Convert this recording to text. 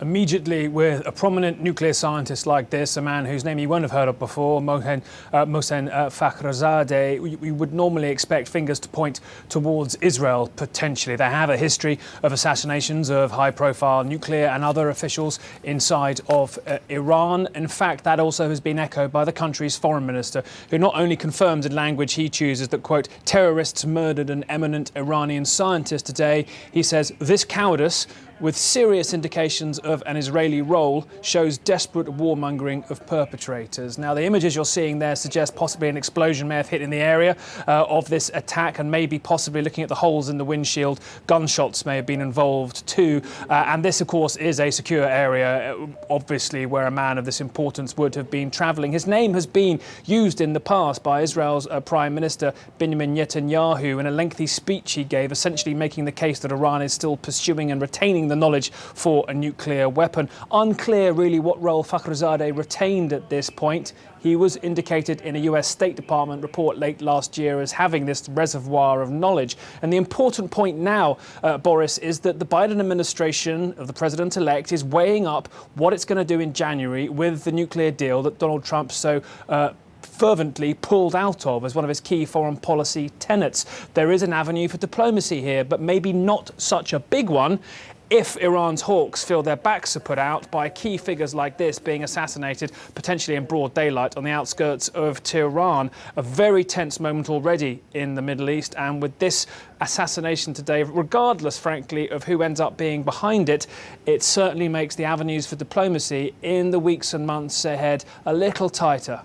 Immediately, with a prominent nuclear scientist like this, a man whose name you won't have heard of before, Mohsen Fakhrizadeh, we would normally expect fingers to point towards Israel, potentially. They have a history of assassinations of high-profile nuclear and other officials inside of Iran. In fact, that also has been echoed by the country's foreign minister, who not only confirms in language he chooses that, quote, terrorists murdered an eminent Iranian scientist today. He says this cowardice, with serious indications of an Israeli role, shows desperate warmongering of perpetrators. Now, the images you're seeing there suggest possibly an explosion may have hit in the area of this attack, and maybe possibly looking at the holes in the windshield, gunshots may have been involved too. And this, of course, is a secure area, obviously, where a man of this importance would have been travelling. His name has been used in the past by Israel's Prime Minister Benjamin Netanyahu in a lengthy speech he gave, essentially making the case that Iran is still pursuing and retaining the knowledge for a nuclear weapon. Unclear really what role Fakhrizadeh retained at this point. He was indicated in a US State Department report late last year as having this reservoir of knowledge. And the important point now, Boris, is that the Biden administration of the president-elect is weighing up what it's going to do in January with the nuclear deal that Donald Trump so fervently pulled out of as one of his key foreign policy tenets. There is an avenue for diplomacy here, but maybe not such a big one if Iran's hawks feel their backs are put out by key figures like this being assassinated, potentially in broad daylight on the outskirts of Tehran. A very tense moment already in the Middle East, and with this assassination today, regardless, frankly, of who ends up being behind it, it certainly makes the avenues for diplomacy in the weeks and months ahead a little tighter.